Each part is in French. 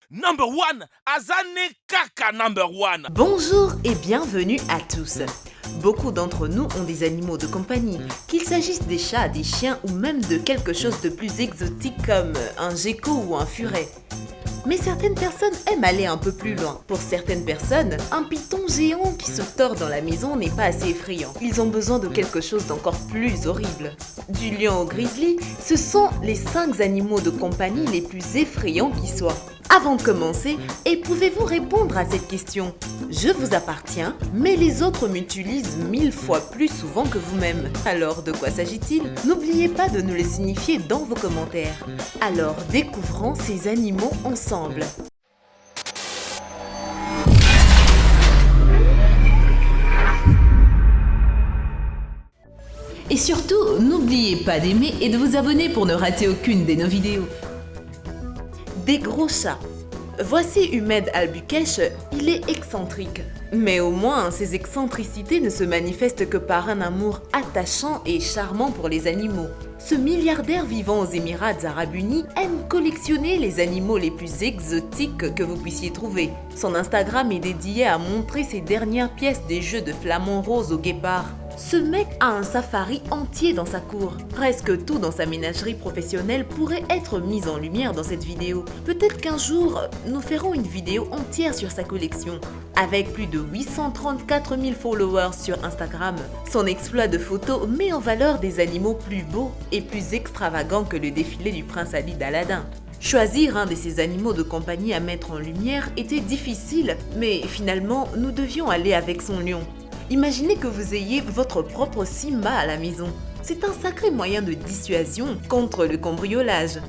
Number one, Azane Kaka number one. Bonjour et bienvenue à tous. Beaucoup d'entre nous ont des animaux de compagnie, qu'il s'agisse des chats, des chiens ou même de quelque chose de plus exotique comme un gecko ou un furet. Mais certaines personnes aiment aller un peu plus loin. Pour certaines personnes, un python géant qui se tord dans la maison n'est pas assez effrayant. Ils ont besoin de quelque chose d'encore plus horrible. Du lion au grizzly, ce sont les 5 animaux de compagnie les plus effrayants qui soient. Avant de commencer, pouvez-vous répondre à cette question? Je vous appartiens, mais les autres m'utilisent 1000 fois plus souvent que vous-même. Alors, de quoi s'agit-il? N'oubliez pas de nous les signifier dans vos commentaires. Alors, découvrons ces animaux ensemble. Et surtout, n'oubliez pas d'aimer et de vous abonner pour ne rater aucune de nos vidéos. Des gros chats. Voici Humed Albukesh, il est excentrique. Mais au moins, ses excentricités ne se manifestent que par un amour attachant et charmant pour les animaux. Ce milliardaire vivant aux Émirats Arabes Unis aime collectionner les animaux les plus exotiques que vous puissiez trouver. Son Instagram est dédié à montrer ses dernières pièces des jeux de flamant rose au guépard. Ce mec a un safari entier dans sa cour. Presque tout dans sa ménagerie professionnelle pourrait être mis en lumière dans cette vidéo. Peut-être qu'un jour, nous ferons une vidéo entière sur sa collection. Avec plus de 834 000 followers sur Instagram, son exploit de photos met en valeur des animaux plus beaux et plus extravagants que le défilé du prince Ali d'Aladin. Choisir un de ces animaux de compagnie à mettre en lumière était difficile, mais finalement, nous devions aller avec son lion. Imaginez que vous ayez votre propre Simba à la maison. C'est un sacré moyen de dissuasion contre le cambriolage.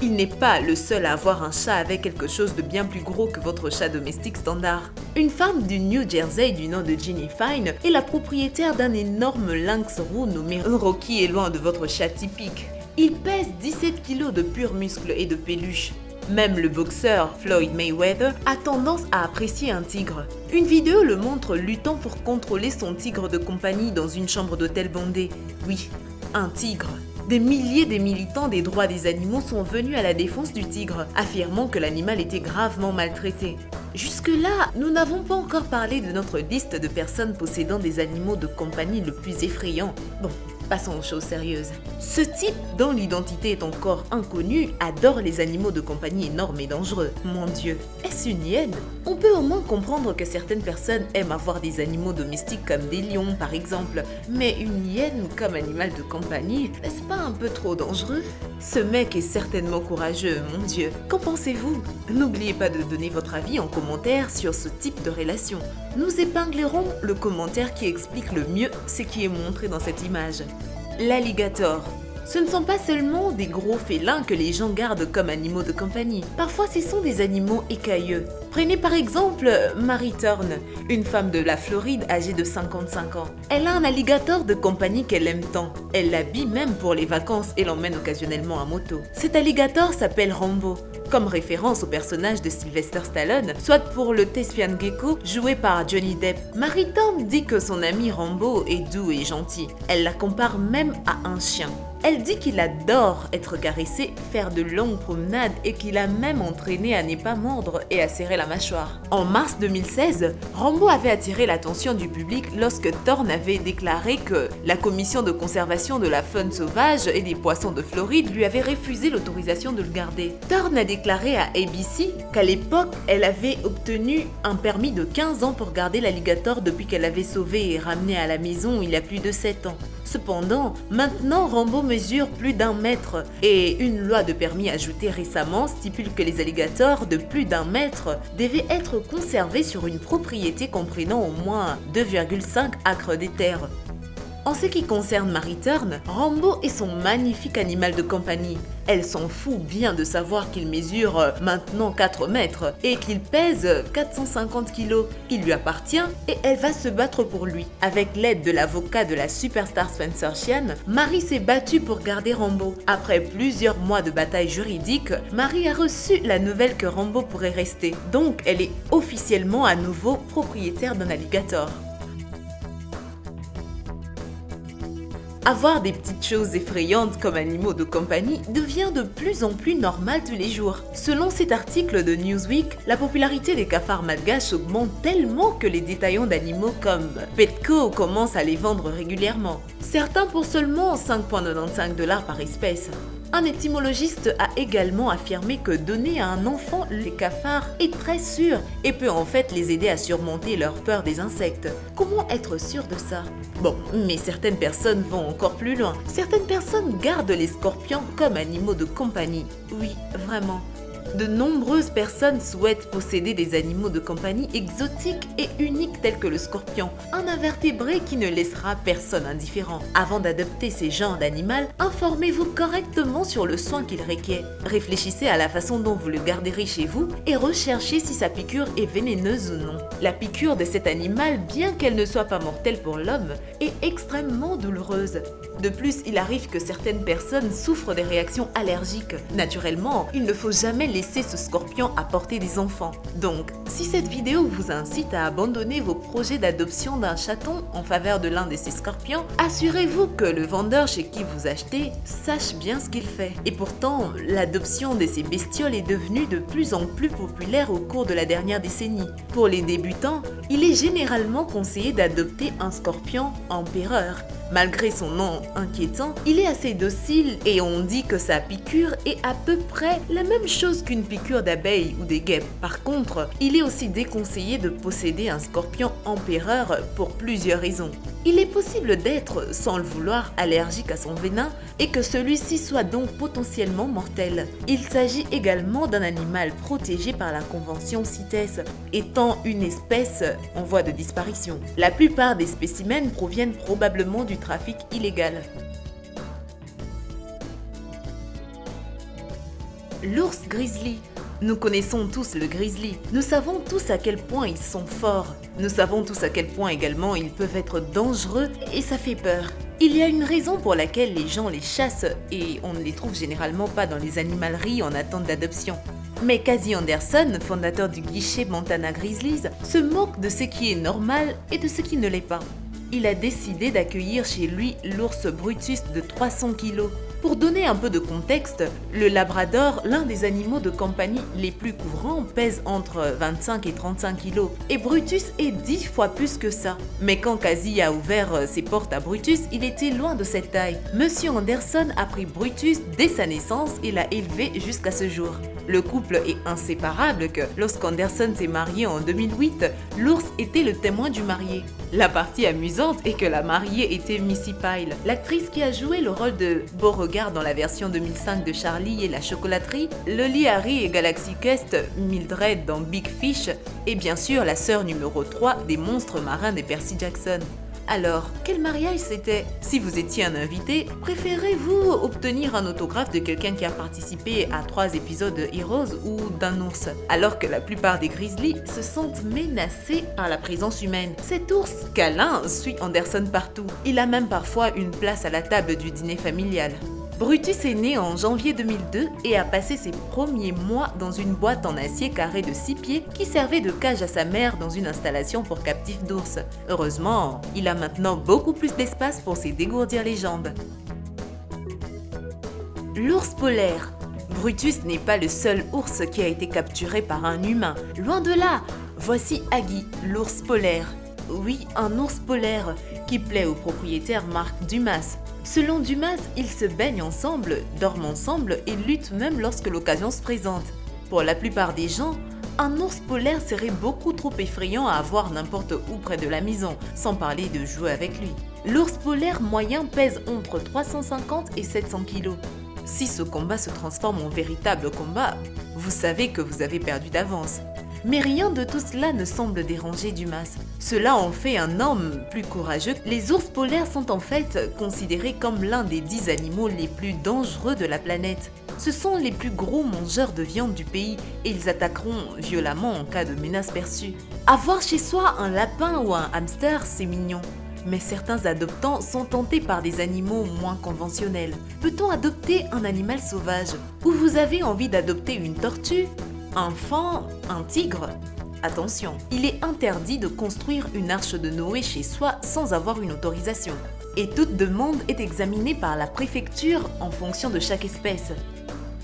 Il n'est pas le seul à avoir un chat avec quelque chose de bien plus gros que votre chat domestique standard. Une femme du New Jersey du nom de Ginny Fine est la propriétaire d'un énorme lynx roux nommé Rocky, est loin de votre chat typique. Il pèse 17 kg de pur muscle et de peluche. Même le boxeur Floyd Mayweather a tendance à apprécier un tigre. Une vidéo le montre luttant pour contrôler son tigre de compagnie dans une chambre d'hôtel bondée. Oui, un tigre. Des milliers de militants des droits des animaux sont venus à la défense du tigre, affirmant que l'animal était gravement maltraité. Jusque-là, nous n'avons pas encore parlé de notre liste de personnes possédant des animaux de compagnie le plus effrayants. Bon, passons aux choses sérieuses. Ce type, dont l'identité est encore inconnue, adore les animaux de compagnie énormes et dangereux. Mon Dieu, est-ce une hyène? On peut au moins comprendre que certaines personnes aiment avoir des animaux domestiques comme des lions par exemple, mais une hyène comme animal de compagnie, est-ce pas un peu trop dangereux? Ce mec est certainement courageux, mon Dieu. Qu'en pensez-vous? N'oubliez pas de donner votre avis en commentaire sur ce type de relation. Nous épinglerons le commentaire qui explique le mieux ce qui est montré dans cette image. L'alligator. Ce ne sont pas seulement des gros félins que les gens gardent comme animaux de compagnie. Parfois, ce sont des animaux écailleux. Prenez par exemple Mary Thorne, une femme de la Floride âgée de 55 ans. Elle a un alligator de compagnie qu'elle aime tant. Elle l'habille même pour les vacances et l'emmène occasionnellement à moto. Cet alligator s'appelle Rambo, comme référence au personnage de Sylvester Stallone, soit pour le Thespian Gecko joué par Johnny Depp. Mary Thorne dit que son ami Rambo est doux et gentil. Elle la compare même à un chien. Elle dit qu'il adore être caressé, faire de longues promenades et qu'il a même entraîné à ne pas mordre et à serrer la mâchoire. En mars 2016, Rambo avait attiré l'attention du public lorsque Thorne avait déclaré que la commission de conservation de la faune sauvage et des poissons de Floride lui avait refusé l'autorisation de le garder. Thorne a déclaré à ABC qu'à l'époque, elle avait obtenu un permis de 15 ans pour garder l'alligator depuis qu'elle l'avait sauvé et ramené à la maison il y a plus de 7 ans. Cependant, maintenant Rambo mesure plus d'1 mètre et une loi de permis ajoutée récemment stipule que les alligators de plus d'1 mètre devaient être conservés sur une propriété comprenant au moins 2,5 acres de terre. En ce qui concerne Mary Thorne, Rambo est son magnifique animal de compagnie. Elle s'en fout bien de savoir qu'il mesure maintenant 4 mètres et qu'il pèse 450 kilos. Il lui appartient et elle va se battre pour lui. Avec l'aide de l'avocat de la superstar Spencer Sheehan, Mary s'est battue pour garder Rambo. Après plusieurs mois de bataille juridique, Mary a reçu la nouvelle que Rambo pourrait rester. Donc elle est officiellement à nouveau propriétaire d'un alligator. Avoir des petites choses effrayantes comme animaux de compagnie devient de plus en plus normal tous les jours. Selon cet article de Newsweek, la popularité des cafards malgaches augmente tellement que les détaillants d'animaux comme Petco commencent à les vendre régulièrement. Certains pour seulement 5,95 $ par espèce. Un étymologiste a également affirmé que donner à un enfant les cafards est très sûr et peut en fait les aider à surmonter leur peur des insectes. Comment être sûr de ça? Bon, mais certaines personnes vont encore plus loin. Certaines personnes gardent les scorpions comme animaux de compagnie. Oui, vraiment. De nombreuses personnes souhaitent posséder des animaux de compagnie exotiques et uniques tels que le scorpion, un invertébré qui ne laissera personne indifférent. Avant d'adopter ces genres d'animal, informez-vous correctement sur le soin qu'il requiert. Réfléchissez à la façon dont vous le garderez chez vous et recherchez si sa piqûre est vénéneuse ou non. La piqûre de cet animal, bien qu'elle ne soit pas mortelle pour l'homme, est extrêmement douloureuse. De plus, il arrive que certaines personnes souffrent des réactions allergiques. Naturellement, il ne faut jamais laisser ce scorpion à portée des enfants. Donc, si cette vidéo vous incite à abandonner vos projets d'adoption d'un chaton en faveur de l'un de ces scorpions, assurez-vous que le vendeur chez qui vous achetez sache bien ce qu'il fait. Et pourtant, l'adoption de ces bestioles est devenue de plus en plus populaire au cours de la dernière décennie. Pour les débutants, il est généralement conseillé d'adopter un scorpion empereur. Malgré son nom inquiétant, il est assez docile et on dit que sa piqûre est à peu près la même chose qu'une piqûre d'abeille ou des guêpes. Par contre, il est aussi déconseillé de posséder un scorpion empereur pour plusieurs raisons. Il est possible d'être, sans le vouloir, allergique à son venin et que celui-ci soit donc potentiellement mortel. Il s'agit également d'un animal protégé par la convention CITES, étant une espèce en voie de disparition. La plupart des spécimens proviennent probablement du trafic illégal. L'ours grizzly. Nous connaissons tous le grizzly. Nous savons tous à quel point ils sont forts. Nous savons tous à quel point également ils peuvent être dangereux et ça fait peur. Il y a une raison pour laquelle les gens les chassent et on ne les trouve généralement pas dans les animaleries en attente d'adoption. Mais Casey Anderson, fondateur du guichet Montana Grizzlies, se moque de ce qui est normal et de ce qui ne l'est pas. Il a décidé d'accueillir chez lui l'ours Brutus de 300 kg. Pour donner un peu de contexte, le labrador, l'un des animaux de compagnie les plus courants, pèse entre 25 et 35 kg. Et Brutus est 10 fois plus que ça. Mais quand Casey a ouvert ses portes à Brutus, il était loin de cette taille. Monsieur Anderson a pris Brutus dès sa naissance et l'a élevé jusqu'à ce jour. Le couple est inséparable que lorsqu'Anderson s'est marié en 2008, l'ours était le témoin du marié. La partie amusante est que la mariée était Missy Pyle, l'actrice qui a joué le rôle de Beauregard dans la version 2005 de Charlie et la chocolaterie, Lolly Harry et Galaxy Quest, Mildred dans Big Fish, et bien sûr la sœur numéro 3 des monstres marins de Percy Jackson. Alors, quel mariage c'était? Si vous étiez un invité, préférez-vous obtenir un autographe de quelqu'un qui a participé à 3 épisodes de Heroes ou d'un ours? Alors que la plupart des grizzlies se sentent menacés par la présence humaine. Cet ours câlin suit Anderson partout. Il a même parfois une place à la table du dîner familial. Brutus est né en janvier 2002 et a passé ses premiers mois dans une boîte en acier carré de 6 pieds qui servait de cage à sa mère dans une installation pour captifs d'ours. Heureusement, il a maintenant beaucoup plus d'espace pour se dégourdir les jambes. L'ours polaire. Brutus n'est pas le seul ours qui a été capturé par un humain. Loin de là, voici Aggie, l'ours polaire. Oui, un ours polaire qui plaît au propriétaire Mark Dumas. Selon Dumas, ils se baignent ensemble, dorment ensemble et luttent même lorsque l'occasion se présente. Pour la plupart des gens, un ours polaire serait beaucoup trop effrayant à avoir n'importe où près de la maison, sans parler de jouer avec lui. L'ours polaire moyen pèse entre 350 et 700 kg. Si ce combat se transforme en véritable combat, vous savez que vous avez perdu d'avance. Mais rien de tout cela ne semble déranger Dumas. Cela en fait un homme plus courageux. Les ours polaires sont en fait considérés comme l'un des 10 animaux les plus dangereux de la planète. Ce sont les plus gros mangeurs de viande du pays et ils attaqueront violemment en cas de menace perçue. Avoir chez soi un lapin ou un hamster, c'est mignon. Mais certains adoptants sont tentés par des animaux moins conventionnels. Peut-on adopter un animal sauvage? Ou vous avez envie d'adopter une tortue? Un faon, un tigre? Attention, il est interdit de construire une arche de Noé chez soi sans avoir une autorisation. et toute demande est examinée par la préfecture en fonction de chaque espèce.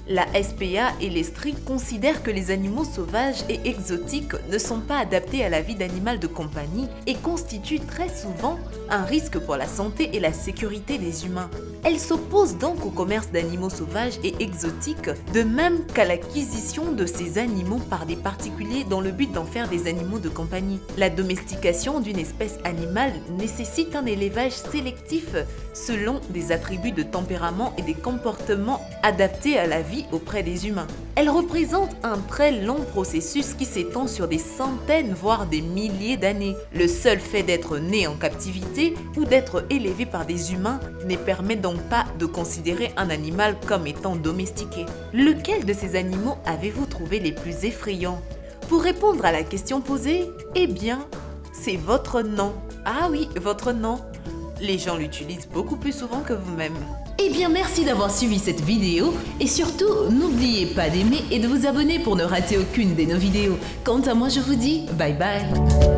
La SPA et l'Estrie considèrent que les animaux sauvages et exotiques ne sont pas adaptés à la vie d'animal de compagnie et constituent très souvent un risque pour la santé et la sécurité des humains. Elle s'oppose donc au commerce d'animaux sauvages et exotiques, de même qu'à l'acquisition de ces animaux par des particuliers dans le but d'en faire des animaux de compagnie. La domestication d'une espèce animale nécessite un élevage sélectif selon des attributs de tempérament et des comportements adaptés à la vie auprès des humains. Elle représente un très long processus qui s'étend sur des centaines voire des milliers d'années. Le seul fait d'être né en captivité ou d'être élevé par des humains ne permet donc pas de considérer un animal comme étant domestiqué. Lequel de ces animaux avez-vous trouvé les plus effrayants? Pour répondre à la question posée, eh bien, c'est votre nom. Ah oui, votre nom. Les gens l'utilisent beaucoup plus souvent que vous-même. Eh bien, merci d'avoir suivi cette vidéo et surtout, n'oubliez pas d'aimer et de vous abonner pour ne rater aucune de nos vidéos. Quant à moi, je vous dis bye bye.